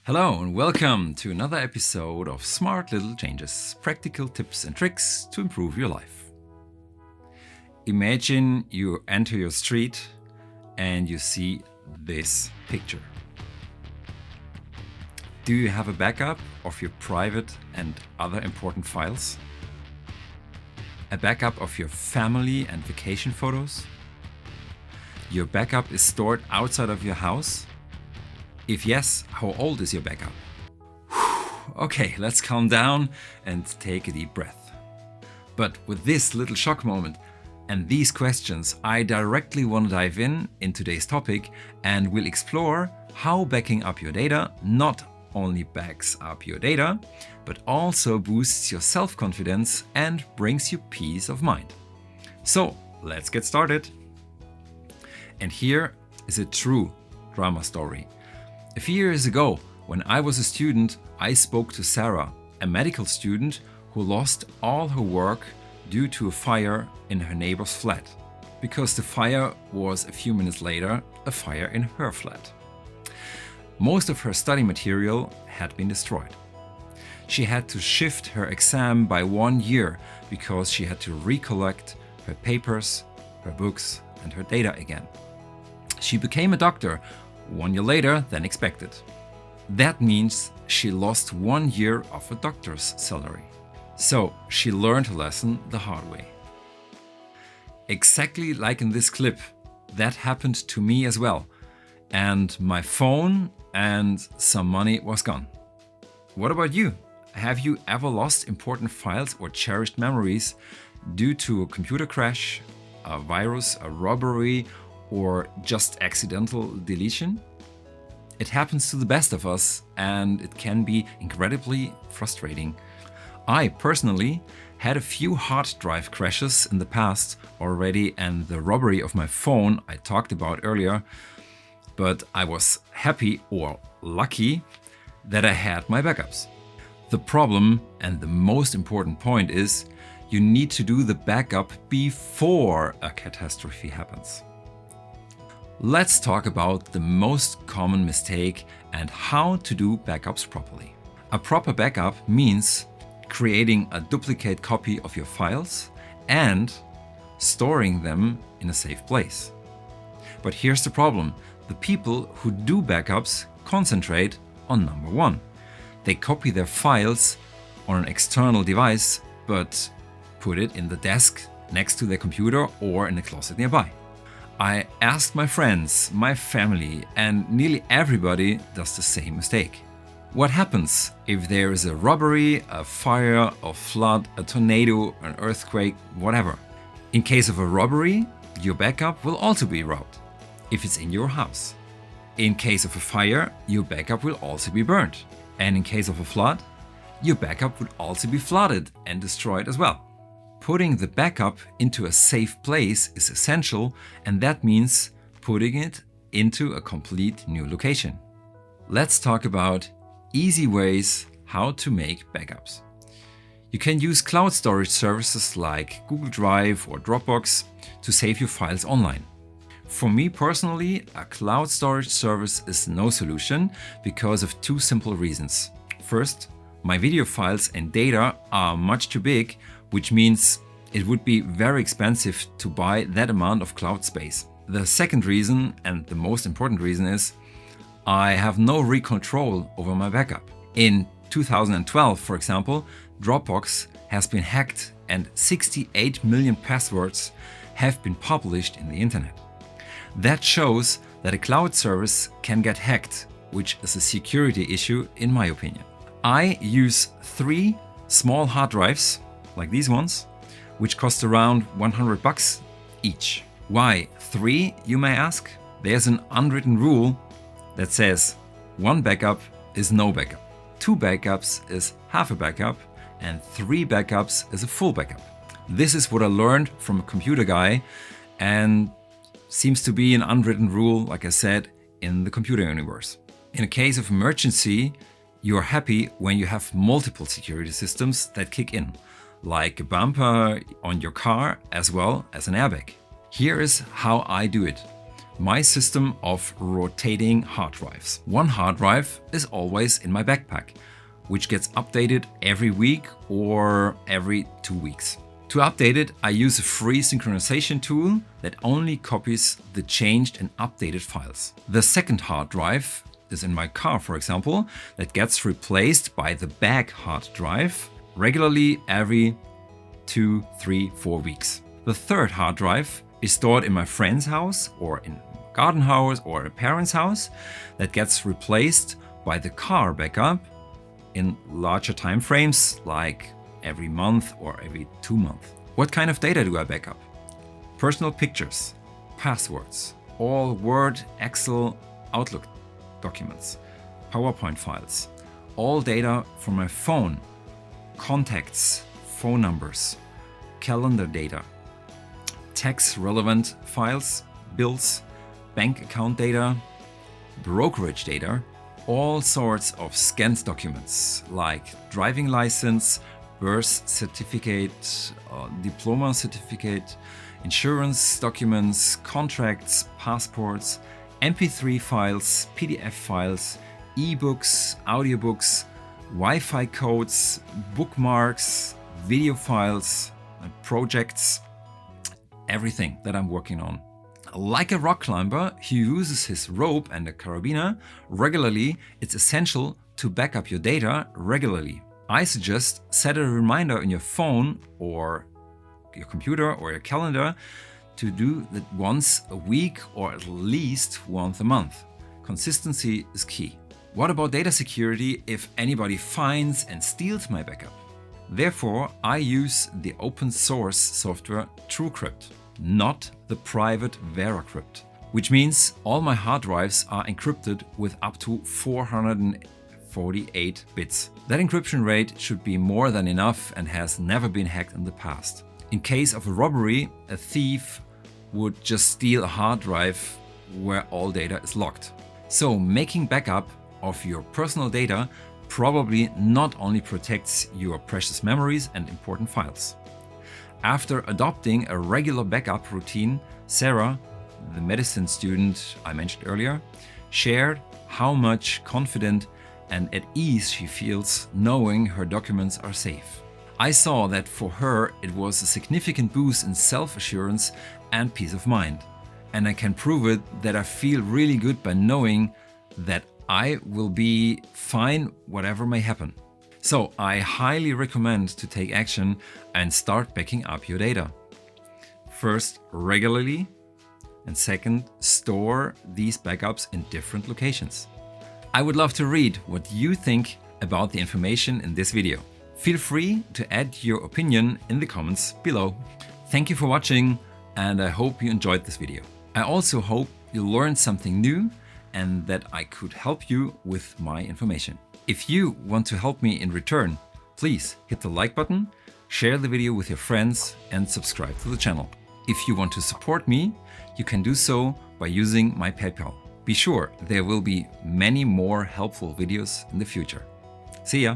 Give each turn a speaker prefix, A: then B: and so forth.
A: Hello and welcome to another episode of Smart Little Changes, practical tips and tricks to improve your life. Imagine you enter your street and you see this picture. Do you have a backup of your private and other important files? A backup of your family and vacation photos? Your backup is stored outside of your house? If yes, how old is your backup? Okay, let's calm down and take a deep breath. But with this little shock moment and these questions, I directly want to dive in today's topic and we'll explore how backing up your data not only backs up your data, but also boosts your self-confidence and brings you peace of mind. So let's get started. And here is a true drama story. A few years ago, when I was a student, I spoke to Sarah, a medical student who lost all her work due to a fire in her neighbor's flat, because the fire was a few minutes later a fire in her flat. Most of her study material had been destroyed. She had to shift her exam by 1 year because she had to recollect her papers, her books, and her data again. She became a doctor 1 year later than expected. That means she lost 1 year of a doctor's salary. So she learned her lesson the hard way. Exactly like in this clip, that happened to me as well. And my phone and some money was gone. What about you? Have you ever lost important files or cherished memories due to a computer crash, a virus, a robbery, or just accidental deletion? It happens to the best of us and it can be incredibly frustrating. I personally had a few hard drive crashes in the past already and the robbery of my phone I talked about earlier, but I was happy or lucky that I had my backups. The problem and the most important point is you need to do the backup before a catastrophe happens. Let's talk about the most common mistake and how to do backups properly. A proper backup means creating a duplicate copy of your files and storing them in a safe place. But here's the problem. The people who do backups concentrate on number one. They copy their files on an external device, but put it in the desk next to their computer or in a closet nearby. I asked my friends, my family, and nearly everybody does the same mistake. What happens if there is a robbery, a fire, a flood, a tornado, an earthquake, whatever? In case of a robbery, your backup will also be robbed, if it's in your house. In case of a fire, your backup will also be burned. And in case of a flood, your backup would also be flooded and destroyed as well. Putting the backup into a safe place is essential, and that means putting it into a complete new location. Let's talk about easy ways how to make backups. You can use cloud storage services like Google Drive or Dropbox to save your files online. For me personally, a cloud storage service is no solution because of two simple reasons. First, my video files and data are much too big, which means it would be very expensive to buy that amount of cloud space. The second reason, and the most important reason, is I have no real control over my backup. In 2012, for example, Dropbox has been hacked and 68 million passwords have been published in the internet. That shows that a cloud service can get hacked, which is a security issue in my opinion. I use 3 small hard drives, like these ones, which cost around $100 each. Why 3, you may ask? There's an unwritten rule that says 1 backup is no backup, 2 backups is half a backup, and 3 backups is a full backup. This is what I learned from a computer guy and seems to be an unwritten rule, like I said, in the computer universe. In a case of emergency, you're happy when you have multiple security systems that kick in, like a bumper on your car as well as an airbag. Here is how I do it. My system of rotating hard drives. One hard drive is always in my backpack, which gets updated every week or every 2 weeks. To update it, I use a free synchronization tool that only copies the changed and updated files. The second hard drive is in my car, for example, that gets replaced by the back hard drive regularly every 2, 3, 4 weeks. The third hard drive is stored in my friend's house or in a garden house or a parent's house that gets replaced by the car backup in larger time frames, like every month or every 2 months. What kind of data do I back up? Personal pictures, passwords, all Word, Excel, Outlook documents, PowerPoint files, all data from my phone, contacts, phone numbers, calendar data, tax-relevant files, bills, bank account data, brokerage data, all sorts of scanned documents like driving license, birth certificate, diploma certificate, insurance documents, contracts, passports, MP3 files, PDF files, ebooks, audiobooks, Wi-Fi codes, bookmarks, video files, and projects, everything that I'm working on. Like a rock climber who uses his rope and a carabiner regularly, it's essential to back up your data regularly. I suggest set a reminder on your phone or your computer or your calendar to do that once a week or at least once a month. Consistency is key. What about data security if anybody finds and steals my backup? Therefore, I use the open source software TrueCrypt, not the private VeraCrypt, which means all my hard drives are encrypted with up to 448 bits. That encryption rate should be more than enough and has never been hacked in the past. In case of a robbery, a thief would just steal a hard drive where all data is locked. So making backup of your personal data probably not only protects your precious memories and important files. After adopting a regular backup routine, Sarah, the medicine student I mentioned earlier, shared how much confident and at ease she feels knowing her documents are safe. I saw that for her it was a significant boost in self-assurance and peace of mind. And I can prove it that I feel really good by knowing that I will be fine whatever may happen. So I highly recommend to take action and start backing up your data. First, regularly, and second, store these backups in different locations. I would love to read what you think about the information in this video. Feel free to add your opinion in the comments below. Thank you for watching, and I hope you enjoyed this video. I also hope you learned something new and that I could help you with my information. If you want to help me in return, please hit the like button, share the video with your friends, and subscribe to the channel. If you want to support me, you can do so by using my PayPal. Be sure there will be many more helpful videos in the future. See ya!